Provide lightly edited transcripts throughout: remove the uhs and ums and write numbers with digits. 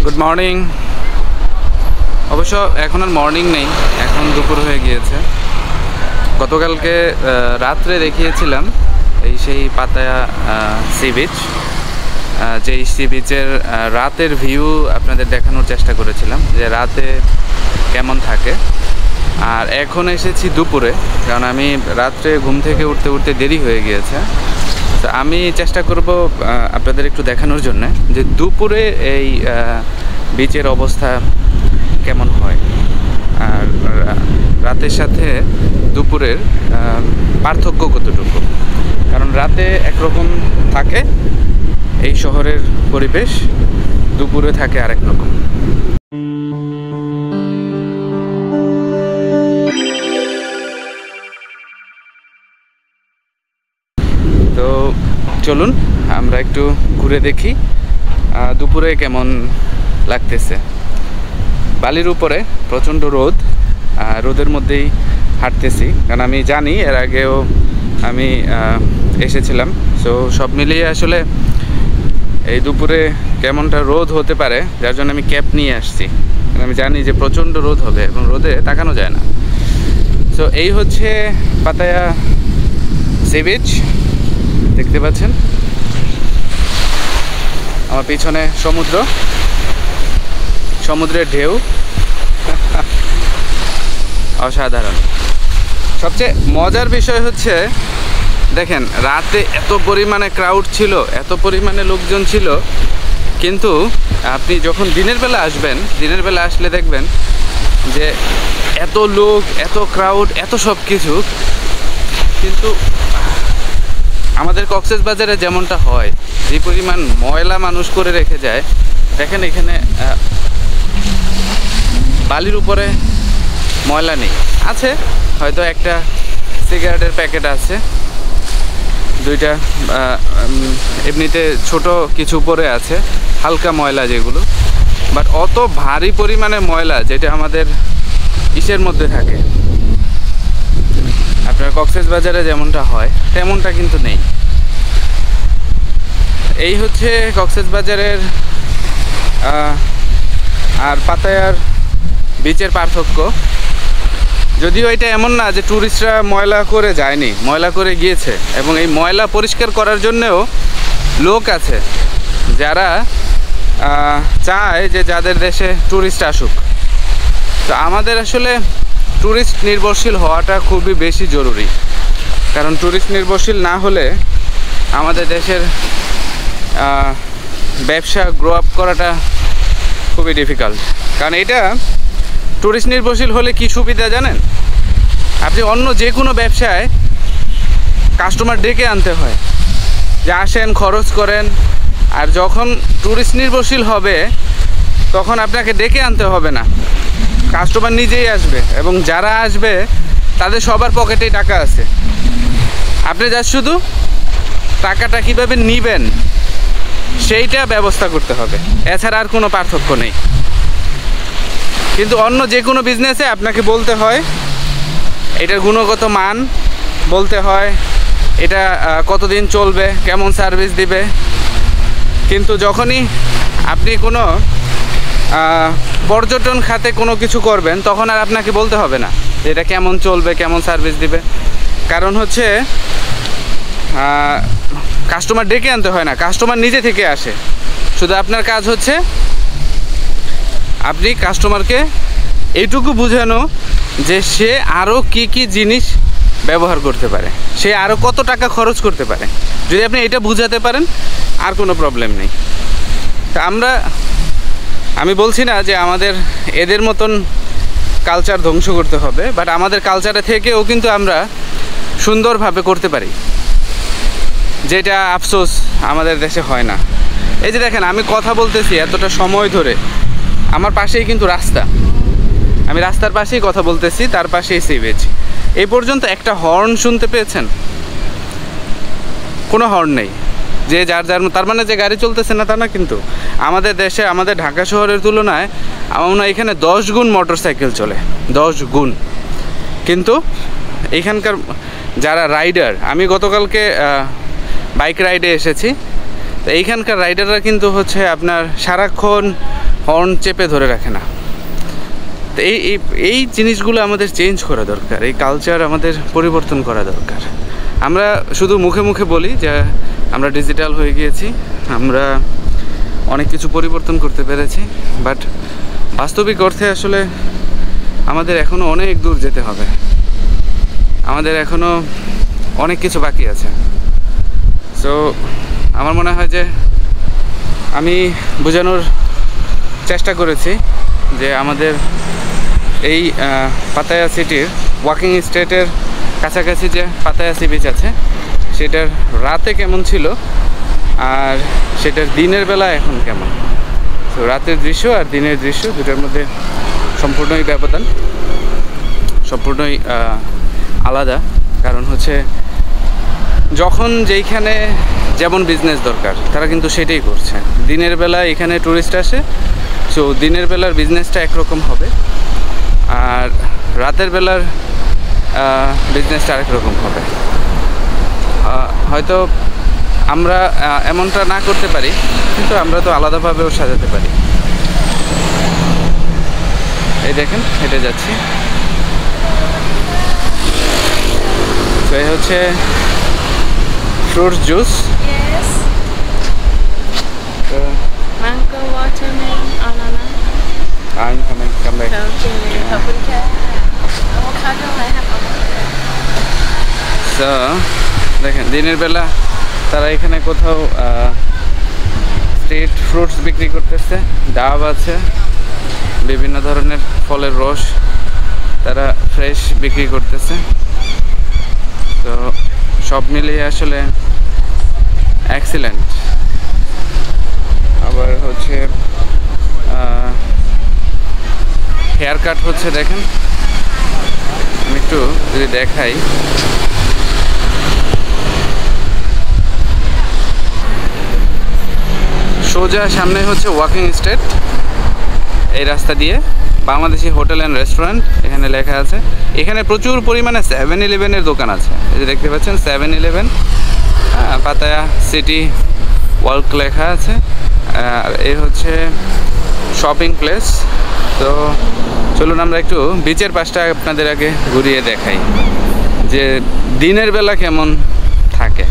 Good morning. অবশ্য এখন আর morning নেই, এখন দুপুর হয়ে গিয়েছে। গতকালকে রাত্রে দেখিয়েছিলাম সেই পাতায়া সি বিচ, যেই সি বিচের রাতের ভিউ আপনাদের দেখানোর চেষ্টা করেছিলাম যে রাতে কেমন থাকে। আর এখন এসেছি দুপুরে, কারণ আমি রাত্রে ঘুম থেকে উঠতে উঠতে দেরি হয়ে গিয়েছে। তো আমি চেষ্টা করব আপনাদের একটু দেখানোর জন্য যে দুপুরে এই বিচের অবস্থা কেমন হয়, আর রাতের সাথে দুপুরের পার্থক্য কতটুকু। কারণ রাতে একরকম থাকে এই শহরের পরিবেশ, দুপুরে থাকে আরেক রকম। তো চলুন আমরা একটু ঘুরে দেখি দুপুরে কেমন লাগতেছে। বালির উপরে প্রচণ্ড রোদ, রোদের মধ্যেই হাঁটতেছি, কারণ আমি জানি এর আগেও আমি এসেছিলাম। সো সব মিলিয়ে আসলে এই দুপুরে কেমনটা রোদ হতে পারে, যার জন্য আমি ক্যাপ নিয়ে আসছি। আমি জানি যে প্রচণ্ড রোদ হবে এবং রোদে তাকানো যায় না। সো এই হচ্ছে পাতায়া সি বিচ, দেখতে পাচ্ছেন আমার পিছনে সমুদ্র, সমুদ্রের ঢেউ অসাধারণ। সবচেয়ে মজার বিষয় হচ্ছে দেখেন রাতে এত পরিমাণে ক্রাউড ছিল, এত পরিমাণে লোকজন ছিল, কিন্তু আপনি যখন দিনের বেলা আসবেন, দিনের বেলা আসলে দেখবেন যে এত লোক, এত ক্রাউড, এত সব কিছু, কিন্তু আমাদের কক্সবাজারে যেমনটা হয়, যে পরিমাণ ময়লা মানুষ করে রেখে যায়, দেখেন এখানে বালির উপরে ময়লা নেই। আছে হয়তো একটা সিগারেটের প্যাকেট আছে, দুইটা এমনিতে ছোট কিছু পরে আছে, হালকা ময়লা যেগুলো, বাট অত ভারী পরিমাণে ময়লা যেটা আমাদের ইসের মধ্যে থাকে, আপনার কক্সবাজারে যেমনটা হয় তেমনটা কিন্তু নেই। এই হচ্ছে কক্সবাজারের আর পাতায়ার বিচের পার্থক্য। যদিও এটা এমন না যে ট্যুরিস্টরা ময়লা করে যায়নি, ময়লা করে গিয়েছে, এবং এই ময়লা পরিষ্কার করার জন্যেও লোক আছে যারা চায় যে যাদের দেশে ট্যুরিস্ট আসুক। তো আমাদের আসলে ট্যুরিস্ট নির্ভরশীল হওয়াটা খুবই বেশি জরুরি, কারণ ট্যুরিস্ট নির্ভরশীল না হলে আমাদের দেশের ব্যবসা গ্রো আপ করাটা খুবই ডিফিকাল্ট। কারণ এটা ট্যুরিস্ট নির্ভরশীল হলে কি সুবিধা জানেন? আপনি অন্য যে কোনো ব্যবসায় কাস্টমার ডেকে আনতে হয়, যে আসেন খরচ করেন, আর যখন ট্যুরিস্ট নির্ভরশীল হবে তখন আপনাকে ডেকে আনতে হবে না, কাস্টমার নিজেই আসবে, এবং যারা আসবে তাদের সবার পকেটেই টাকা আছে। আপনি যা শুধু টাকাটা কীভাবে নেবেন সেইটা ব্যবস্থা করতে হবে, এছাড়া আর কোনো পার্থক্য নেই। কিন্তু অন্য যে কোনো বিজনেসে আপনাকে বলতে হয় এটার গুণগত মান, বলতে হয় এটা কতদিন চলবে, কেমন সার্ভিস দিবে। কিন্তু যখনই আপনি কোনো পর্যটন খাতে কোনো কিছু করবেন, তখন আর আপনাকে বলতে হবে না যে এটা কেমন চলবে, কেমন সার্ভিস দিবে। কারণ হচ্ছে কাস্টমার ডেকে আনতে হয় না, কাস্টমার নিজে থেকে আসে। শুধু আপনার কাজ হচ্ছে আপনি কাস্টমারকে এইটুকু বোঝানো যে সে আরও কি জিনিস ব্যবহার করতে পারে, সে আরও কত টাকা খরচ করতে পারে। যদি আপনি এটা বুঝাতে পারেন আর কোনো প্রবলেম নেই। তা আমি বলছি না যে আমাদের এদের মতন কালচার ধ্বংস করতে হবে, বাট আমাদের কালচারে থেকেও কিন্তু আমরা সুন্দরভাবে করতে পারি, যেটা আফসোস আমাদের দেশে হয় না। এই যে দেখেন আমি কথা বলতেছি এতটা সময় ধরে, আমার পাশেই কিন্তু রাস্তা, আমি রাস্তার পাশেই কথা বলতেছি, তার পাশেই সি বিচ। এই পর্যন্ত একটা হর্ন শুনতে পেয়েছেন? কোনো হর্ন নেই, যে যার তার মানে যে গাড়ি চলতেছে না তা না, কিন্তু আমাদের দেশে, আমাদের ঢাকা শহরের তুলনায় আমার মনে হয় এখানে 10 গুণ মোটরসাইকেল চলে, 10 গুণ। কিন্তু এখানকার যারা রাইডার, আমি গতকালকে বাইক রাইডে এসেছি, তো এইখানকার রাইডাররা কিন্তু হচ্ছে আপনার সারাক্ষণ হর্ন চেপে ধরে রাখে না। তো এই জিনিসগুলো আমাদের চেঞ্জ করা দরকার, এই কালচার আমাদের পরিবর্তন করা দরকার। আমরা শুধু মুখে মুখে বলি যে আমরা ডিজিটাল হয়ে গিয়েছি, আমরা অনেক কিছু পরিবর্তন করতে পেরেছি, বাট বাস্তবিক অর্থে আসলে আমাদের এখনও অনেক দূর যেতে হবে, আমাদের এখনও অনেক কিছু বাকি আছে। সো আমার মনে হয় যে আমি বোঝানোর চেষ্টা করেছি যে আমাদের এই পাতায়া সিটির ওয়াকিং স্ট্রিটের কাছাকাছি যে পাতায়া সি বিচ আছে সেটার রাতে কেমন ছিল আর সেটার দিনের বেলা এখন কেমন। তো রাতের দৃশ্য আর দিনের দৃশ্য দুটার মধ্যে সম্পূর্ণই ব্যবধান, সম্পূর্ণই আলাদা। কারণ হচ্ছে যখন যেইখানে যেমন বিজনেস দরকার তারা কিন্তু সেটাই করছে। দিনের বেলা এখানে ট্যুরিস্ট আসে, সো দিনের বেলার বিজনেসটা একরকম হবে, আর রাতের বেলার বিজনেসটা আরেক রকম হবে। হয়তো আমরা এমনটা না করতে পারি, কিন্তু আমরা তো আলাদাভাবেও সাজাতে পারি। এই দেখেন হেঁটে যাচ্ছি, তো এই হচ্ছে fruit juice, mango, watermelon, ananas. I'm coming, come back. Okay, paprika, avocado, I have avocado. So দেখেন দিনের বেলা তারা এখানে কোথাও স্ট্রিট ফ্রুটস বিক্রি করতেছে, ডাব আছে, বিভিন্ন ধরনের ফলের রস তারা ফ্রেশ বিক্রি করতেছে। তো সব মিলিয়ে আসলে এক্সিলেন্ট। আবার হচ্ছে হেয়ার কাট হচ্ছে, দেখেন আমি একটু যদি দেখাই, সোজা সামনে হচ্ছে ওয়াকিং স্ট্রিট, এই রাস্তা দিয়ে বাংলাদেশি হোটেল অ্যান্ড রেস্টুরেন্ট এখানে লেখা আছে। এখানে প্রচুর পরিমাণে 7-Eleven দোকান আছে, এই যে দেখতে পাচ্ছেন 7-Eleven, পাতায়া সিটি ওয়ার্ক লেখা আছে। আর এই হচ্ছে শপিং প্লেস। তো চলুন আমরা একটু বিচের পাশটা আপনাদের আগে ঘুরিয়ে দেখাই যে দিনের বেলা কেমন থাকে।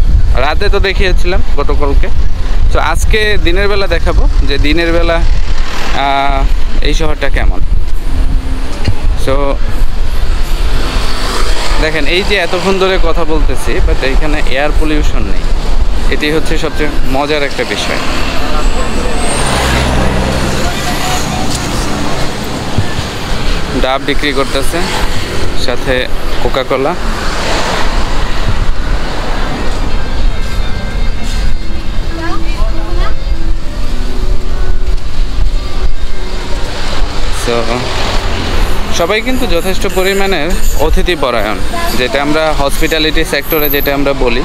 রাতে তো দেখিয়েছিলাম গতকালকে, তো আজকে দিনের বেলা দেখাবো যে দিনের বেলা এই শহরটা কেমন। সো দেখেন এই যে এতক্ষণ ধরে কথা বলতেছি, বাট এইখানে এয়ার পলিউশন নেই, এটি হচ্ছে সবচেয়ে মজার একটা বিষয়। ডাব বিক্রি করতেছে, সাথে কোকাকোলা। তো সবাই কিন্তু যথেষ্ট পরিমাণের অতিথি পরায়ণ, যেটা আমরা হসপিটালিটি সেক্টরে যেটা আমরা বলি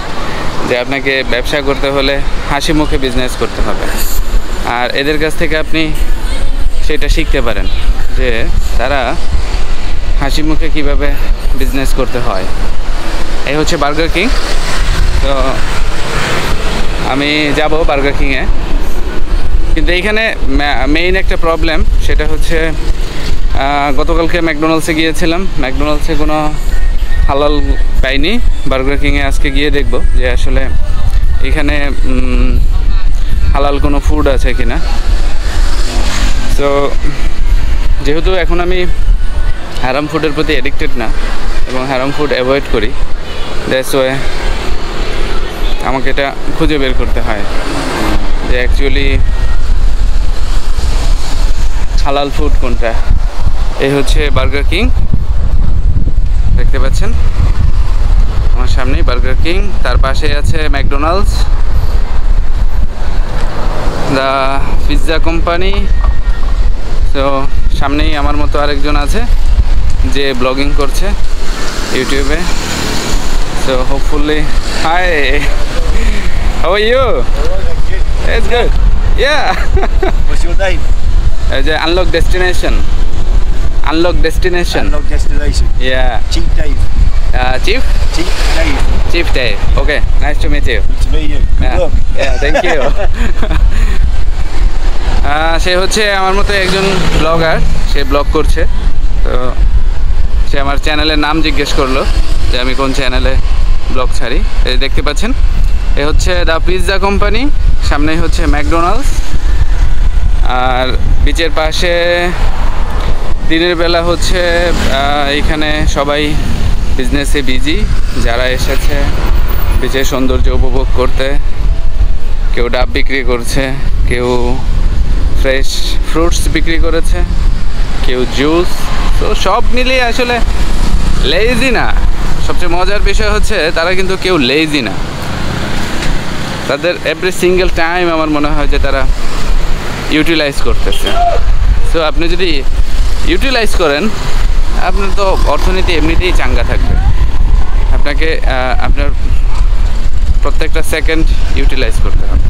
যে আপনাকে ব্যবসা করতে হলে হাসি মুখে বিজনেস করতে হবে। আর এদের কাছ থেকে আপনি সেটা শিখতে পারেন যে তারা হাসি মুখে কীভাবে বিজনেস করতে হয়। এই হচ্ছে বার্গার কিং। তো আমি যাব বার্গার কিংয়ে, কিন্তু এইখানে মেইন একটা প্রবলেম, সেটা হচ্ছে গতকালকে ম্যাকডোনাল্ডসে গিয়েছিলাম, ম্যাকডোনাল্ডসে কোনো হালাল পাইনি। বার্গার কিংয়ে আজকে গিয়ে দেখব যে আসলে এখানে হালাল কোনো ফুড আছে কি না। তো যেহেতু এখন আমি হারাম ফুডের প্রতি অ্যাডিক্টেড না এবং হারাম ফুড অ্যাভয়েড করি, দ্যাটস ওয়ে আমাকে এটা খুঁজে বের করতে হয় যে অ্যাকচুয়ালি হালাল ফুড কোনটা। এই হচ্ছে বার্গার কিং, দেখতে পাচ্ছেন আমার সামনেই বার্গার কিং, তার পাশে আছে ম্যাকডোনাল্ডস, দ্য পিৎজা কোম্পানি। তো সামনেই আমার মতো আরেকজন আছে যে ব্লগিং করছে ইউটিউবে। So hopefully, hi, how are you? It's good. Yeah. What's your name? Unlock destination. Unlock destination. Unlock destination. Yeah. Chief Dave. Chief? Chief Dave. Chief Dave. Okay. Nice to meet you. Good to meet you. Good Yeah. luck. Yeah. Thank you. সে হচ্ছে আমার মতো একজন blogger, সে blog করছে। তো সে আমার চ্যানেলের নাম জিজ্ঞেস করলো যে আমি কোন চ্যানেলে ব্লগ ছাড়ি। এই দেখতে পাচ্ছেন, এ হচ্ছে দ্য পিৎজা কোম্পানি, সামনেই হচ্ছে ম্যাকডোনাল্ডস। আর বিচের পাশে দিনের বেলা হচ্ছে এইখানে সবাই বিজনেসে বিজি, যারা এসেছে বিচের সৌন্দর্য উপভোগ করতে। কেউ ডাব বিক্রি করছে, কেউ ফ্রেশ ফ্রুটস বিক্রি করেছে, কেউ জুস। তো সব মিলিয়ে আসলে লেজি না। সবচেয়ে মজার বিষয় হচ্ছে তারা কিন্তু কেউ লেজি না। তাদের এভরি সিঙ্গেল টাইম আমার মনে হয় যে তারা ইউটিলাইজ করতেছে। সো আপনি যদি ইউটিলাইজ করেন, আপনার তো অর্থনীতি এমনিতেই চাঙ্গা থাকবে। আপনাকে আপনার প্রত্যেকটা সেকেন্ড ইউটিলাইজ করতে হবে।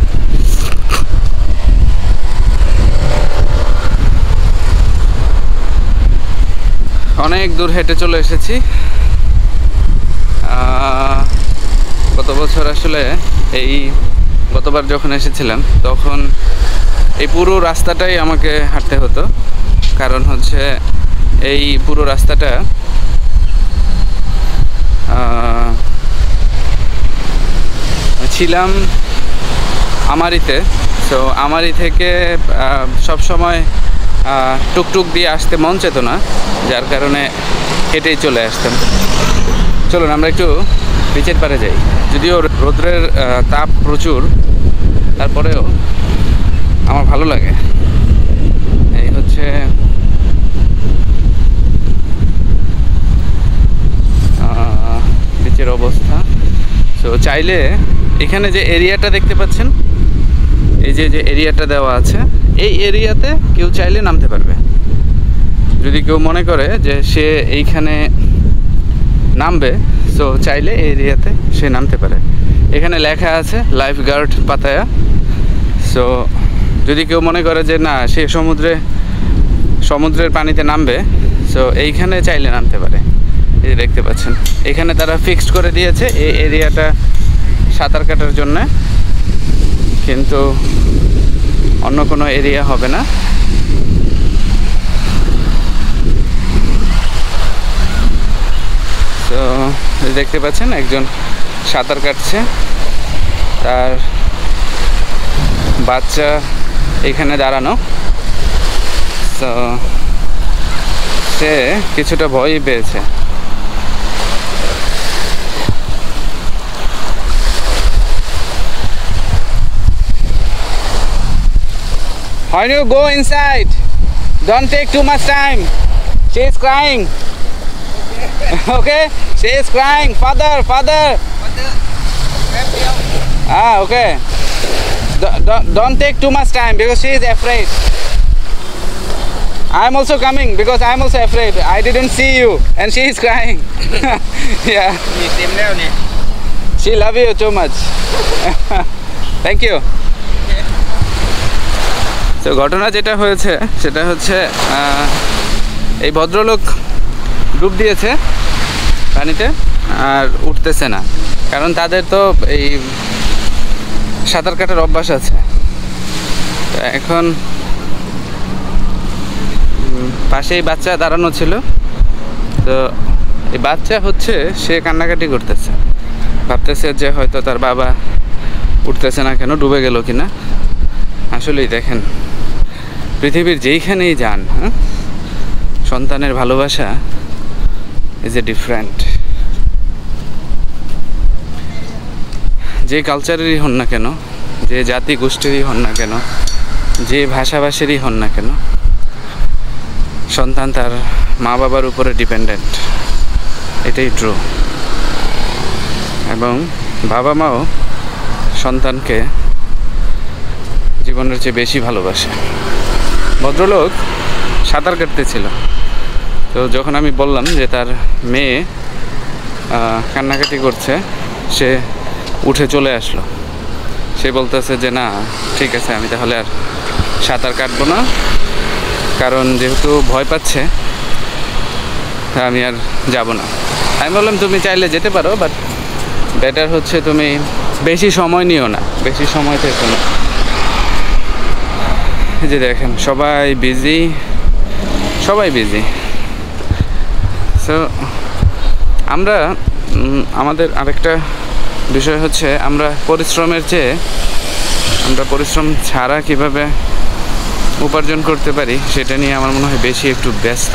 অনেক দূর হেঁটে চলে এসেছি। গত বছর আসলে এই গতবার যখন এসেছিলাম তখন এই পুরো রাস্তাটাই আমাকে হাঁটতে হতো। কারণ হচ্ছে এই পুরো রাস্তাটা ছিলাম আমারিতে। সো আমারি থেকে সব সময় টুকটুক দিয়ে আসতে মন চেত না, যার কারণে হেঁটেই চলে আসতাম। চলুন আমরা একটু বিচের পাড়ে যাই। যদিও রোদ্রের তাপ প্রচুর, তারপরেও আমার ভালো লাগে। এই হচ্ছে বিচের অবস্থা। সো চাইলে এখানে যে এরিয়াটা দেখতে পাচ্ছেন, এই যে এরিয়াটা দেওয়া আছে, এই এরিয়াতে কেউ চাইলে নামতে পারবে। যদি কেউ মনে করে যে সে এইখানে নামবে, সো চাইলে এই এরিয়াতে সে নামতে পারে। এখানে লেখা আছে লাইফ গার্ড পাতায়া। সো যদি কেউ মনে করে যে না, সে সমুদ্রের পানিতে নামবে, সো এইখানে চাইলে নামতে পারে। এই দেখতে পাচ্ছেন, এখানে তারা ফিক্সড করে দিয়েছে এই এরিয়াটা সাঁতার কাটার জন্যে, কিন্তু অন্য কোনো এরিয়া হবে না। তো দেখতে পাচ্ছেন একজন সাঁতার কাটছে, তার বাচ্চা এখানে দাঁড়ানো। তো সে কিছুটা ভয়ই পেয়েছে। When you go inside, don't take too much time. She is crying. Okay? She is crying. Father. Okay. Don't take too much time because she is afraid. I'm also coming because I'm also afraid. I didn't see you and she is crying. Yeah. She love you too much. Thank you. তো ঘটনা যেটা হয়েছে সেটা হচ্ছে এই ভদ্রলোক ডুব দিয়েছে পানিতে আর উঠতেছে না, কারণ তাদের তো এই সাঁতার কাটার অভ্যাস আছে। তো এখন পাশেই বাচ্চা দাঁড়ানো ছিল, তো এই বাচ্চা হচ্ছে সে কান্নাকাটি করতেছে, ভাবতেছে যে হয়তো তার বাবা উঠতেছে না কেন, ডুবে গেল কিনা। আসলেই দেখেন, পৃথিবীর যেইখানেই যান, সন্তানের ভালোবাসা ইজ এ ডিফারেন্ট। যে কালচারেরই হন না কেন, যে জাতি গোষ্ঠীরই হন না কেন, যে ভাষাভাষীরই হন না কেন, সন্তান তার মা বাবার উপরে ডিপেন্ডেন্ট, এটাই ট্রু। এবং বাবা মাও সন্তানকে জীবনের চেয়ে বেশি ভালোবাসে। ভদ্রলোক সাঁতার কাটতেছিল, তো যখন আমি বললাম যে তার মেয়ে কান্নাকাটি করছে, সে উঠে চলে আসলো। সে বলতেছে যে না, ঠিক আছে, আমি তাহলে আর সাঁতার কাটবো না, কারণ যেহেতু ভয় পাচ্ছে আমি আর যাব না। আমি বললাম তুমি চাইলে যেতে পারো, বাট বেটার হচ্ছে তুমি বেশি সময় নিও না, বেশি সময় থেকো না। এই যে দেখেন সবাই বিজি, সবাই বিজি। সো আমরা আমাদের আরেকটা বিষয় হচ্ছে আমরা পরিশ্রমের চেয়ে আমরা পরিশ্রম ছাড়া কিভাবে উপার্জন করতে পারি সেটা নিয়ে আমার মনে হয় বেশি একটু ব্যস্ত,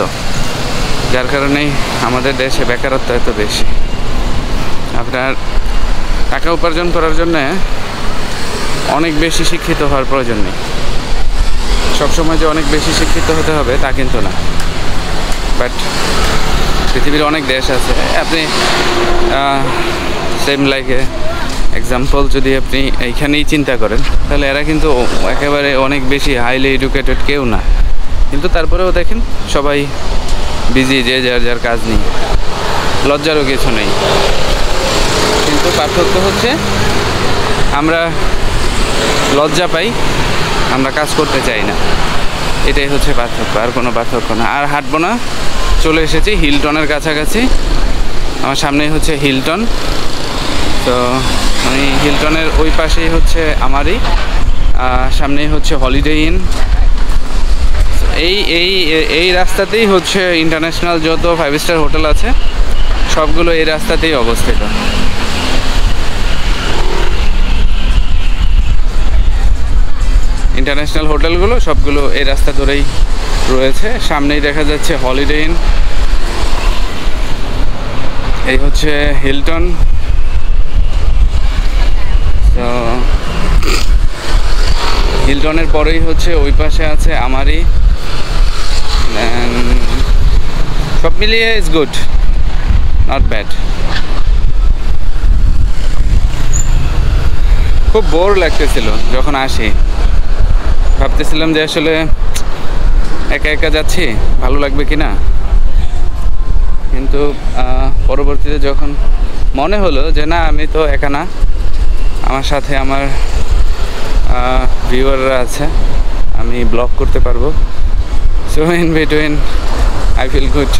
যার কারণেই আমাদের দেশে বেকারত্ব এত বেশি। আপনার টাকা উপার্জন করার জন্য অনেক বেশি শিক্ষিত হওয়ার প্রয়োজন নেই। সবসময় যে অনেক বেশি শিক্ষিত হতে হবে তা কিন্তু না, বাট পৃথিবীর অনেক দেশ আছে। আপনি সেম লাইকে এক্সাম্পল যদি আপনি এইখানেই চিন্তা করেন তাহলে এরা কিন্তু একেবারে অনেক বেশি হাইলি এডুকেটেড কেউ না, কিন্তু তারপরেও দেখেন সবাই বিজি, যে যার যার কাজ নেই, লজ্জারও কিছু নেই। কিন্তু পার্থক্য হচ্ছে আমরা লজ্জা পাই, আমরা কাজ করতে চাই না, এটাই হচ্ছে পার্থক্য, আর কোনো পার্থক্য না। আর হাঁটবো না, চলে এসেছি হিলটনের কাছাকাছি। আমার সামনেই হচ্ছে হিলটন। তো আমি হিলটনের ওই পাশেই হচ্ছে আমারই, সামনেই হচ্ছে হলিডে ইন। এই এই এই রাস্তাতেই হচ্ছে ইন্টারন্যাশনাল যত 5 স্টার হোটেল আছে সবগুলো এই রাস্তাতেই অবস্থিত। ইন্টারন্যাশনাল হোটেলগুলো সবগুলো এই রাস্তা ধরেই রয়েছে। সামনেই দেখা যাচ্ছে হলিডে ইন, এই হচ্ছে হিলটন। তো হিলটনের পরেই হচ্ছে ওই পাশে আছে আমারই। সব মিলিয়ে ইজ গুড, নট ব্যাড। খুব বোর লাগতেছিল যখন আসি, ভাবতেছিলাম যে আসলে একা একা যাচ্ছি, ভালো লাগবে কি না। কিন্তু পরবর্তীতে যখন মনে হলো যে না, আমি তো একা না, আমার সাথে আমার ভিউয়াররা আছে, আমি ব্লগ করতে পারবো। So in between I feel good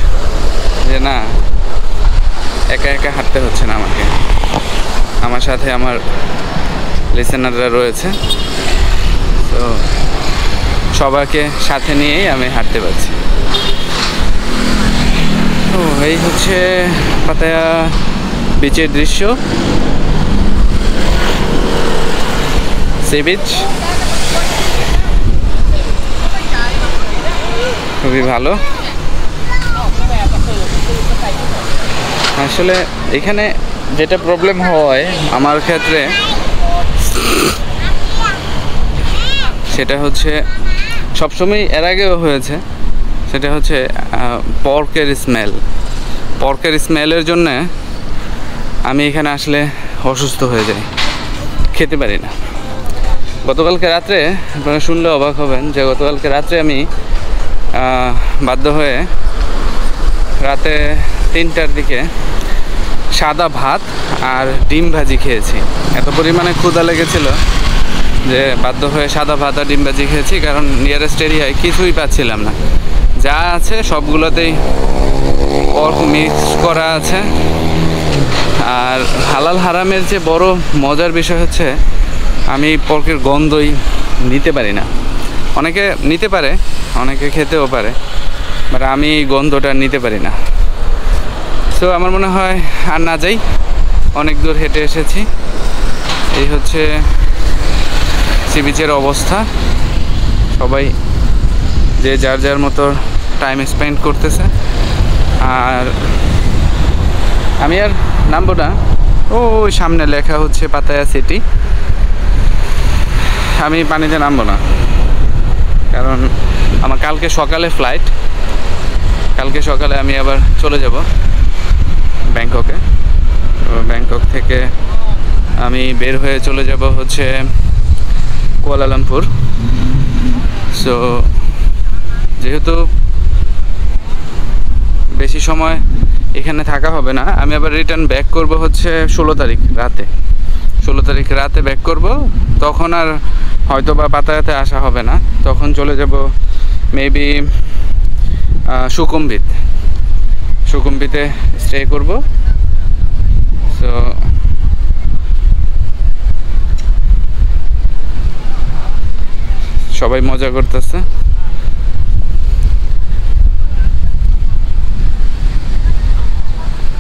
যে না, একা একা হাঁটতে হচ্ছে না আমাকে, আমার সাথে আমার লিসেনাররা রয়েছে। তো সবাইকে সাথে নিয়েই আমি হাঁটতে পারছি। তো এই হচ্ছে পাতায়া বিচের দৃশ্য, সি বিচ, খুবই ভালো। আসলে এখানে যেটা প্রবলেম হয় আমার ক্ষেত্রে সেটা হচ্ছে, সবসময় এর আগেও হয়েছে, সেটা হচ্ছে পর্কের স্মেলের জন্যে আমি এখানে আসলে অসুস্থ হয়ে যাই, খেতে পারি না। গতকালকে রাত্রে আপনারা শুনলে অবাক হবেন যে গতকালকে রাত্রে আমি বাধ্য হয়ে রাতে 3টার দিকে সাদা ভাত আর ডিম ভাজি খেয়েছি। এত পরিমাণে ক্ষুধা লেগেছিল যে বাধ্য হয়ে সাদা ভাত আর ডিম ভাজি খেয়েছি, কারণ নিয়ারেস্ট এরিয়ায় কিছুই পাচ্ছিলাম না। যা আছে সবগুলোতেই পর্ক মিক্স করা আছে। আর হালাল হারামের যে বড় মজার বিষয় হচ্ছে আমি পর্কের গন্ধই নিতে পারি না। অনেকে নিতে পারে, অনেকে খেতেও পারে, বাট আমি গন্ধটা নিতে পারি না। সো আমার মনে হয় আর না যাই, অনেক দূর হেঁটে এসেছি। এই হচ্ছে সি বিচের অবস্থা, সবাই যে যার যার মতো টাইম স্পেন্ড করতেছে। আর আমি আর নামবো না, ওই সামনে লেখা হচ্ছে পাতায়া সিটি। আমি পানিতে নামবো না, কারণ আমার কালকে সকালে ফ্লাইট, কালকে সকালে আমি আবার চলে যাব ব্যাংককে। তো ব্যাংকক থেকে আমি বের হয়ে চলে যাব হচ্ছে কুয়ালালামপুর। সো যেহেতু বেশি সময় এখানে থাকা হবে না, আমি আবার রিটার্ন ব্যাক করব হচ্ছে 16 তারিখ রাতে। 16 তারিখ রাতে ব্যাক করব, তখন আর হয়তো বা পাতায়াতে আসা হবে না, তখন চলে যাব মেবি সুকুম্বিতে স্টে করব। সো সবাই মজা করতেছে।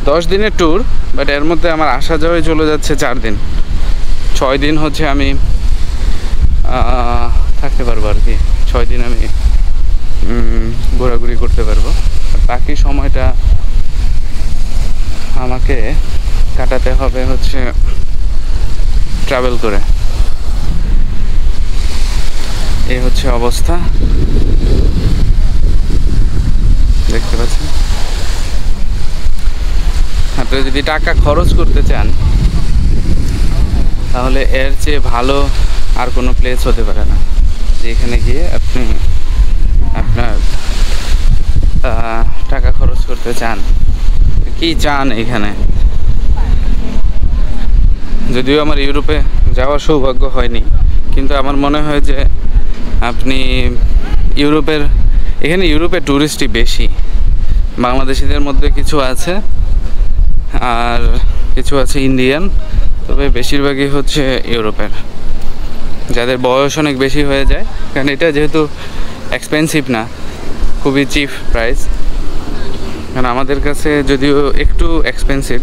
দশ দিনের ট্যুর, বাট এর মধ্যে আমার আসা যাওয়াই চলে যাচ্ছে 4 দিন। 6 দিন হচ্ছে আমি থাকতে পারবো আর কি। 6 দিন আমি ঘোরাঘুরি করতে পারবো। আর বাকি সময়টা আমাকে কাটাতে হবে হচ্ছে ট্রাভেল করে। এই হচ্ছে অবস্থা, দেখতে পাচ্ছেন। আপনি যদি টাকা খরচ করতে চান তাহলে এর চেয়ে ভালো আর কোনো প্লেস হতে পারে না, যেখানে গিয়ে আপনি আপনার টাকা খরচ করতে চান। কি চান এখানে? যদিও আমার ইউরোপে যাওয়ার সৌভাগ্য হয়নি, কিন্তু আমার মনে হয় যে আপনি এখানে ইউরোপের ট্যুরিস্টই বেশি। বাংলাদেশিদের মধ্যে কিছু আছে আর কিছু আছে ইন্ডিয়ান, তবে বেশিরভাগই হচ্ছে ইউরোপের, যাদের বয়স অনেক বেশি হয়ে যায়। কারণ এটা যেহেতু এক্সপেন্সিভ না, খুবই চিপ প্রাইস। কারণ আমাদের কাছে যদিও একটু এক্সপেন্সিভ,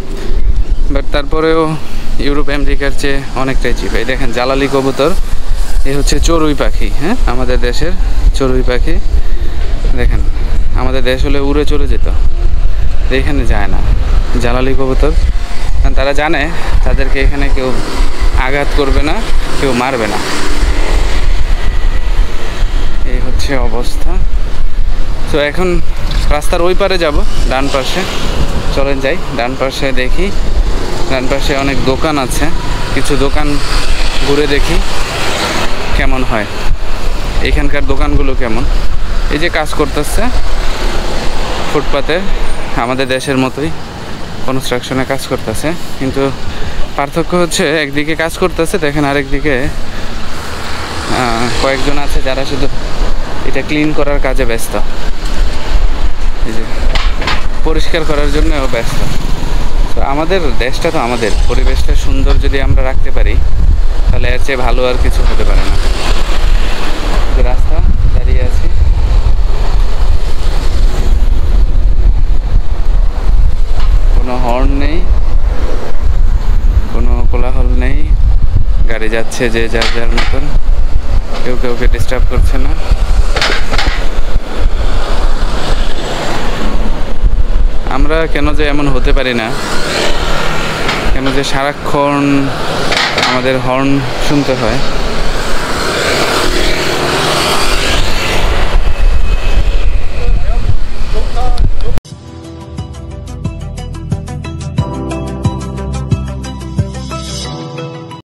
বাট তারপরেও ইউরোপ আমেরিকার চেয়ে অনেকটাই চিপ। এই দেখেন জালালি কবুতর, এই হচ্ছে চড়ুই পাখি। হ্যাঁ, আমাদের দেশের চড়ুই পাখি। দেখেন, আমাদের দেশ হলে উড়ে চলে যেত, এখানে যায় না। জালালি কবুতর, কারণ তারা জানে তাদেরকে এখানে কেউ আঘাত করবে না, কেউ মারবে না। এই হচ্ছে অবস্থা। তো এখন রাস্তার ওই পারে যাব, ডান পাশে। চলেন যাই, ডান পাশে দেখি। ডান পাশে অনেক দোকান আছে, কিছু দোকান ঘুরে দেখি কেমন হয়, এখানকার দোকানগুলো কেমন। এই যে কাজ করতেছে ফুটপাতে, আমাদের দেশের মতোই কনস্ট্রাকশনে কাজ করতেছে, কিন্তু পার্থক্য হচ্ছে একদিকে কাজ করতেছে দেখেন, আরেকদিকে কয়েকজন আছে যারা শুধু এটা ক্লিন করার কাজে ব্যস্ত, এই যে পরিষ্কার করার জন্যও ব্যস্ত। তো আমাদের দেশটা তো আমাদের, পরিবেশটা সুন্দর যদি আমরা রাখতে পারি তাহলে এর চেয়ে ভালো আর কিছু হতে পারে না। রাস্তা দাঁড়িয়ে আছি, কোনো হর্ন নেই, কোনো কোলাহল নেই, গাড়ি যাচ্ছে যে যার যার মতন, কেউ কেউকে ডিস্টার্ব করছে না। আমরা কেন যে এমন হতে পারি না, কেন যে সারাক্ষণ আমাদের হর্ন শুনতে হয়।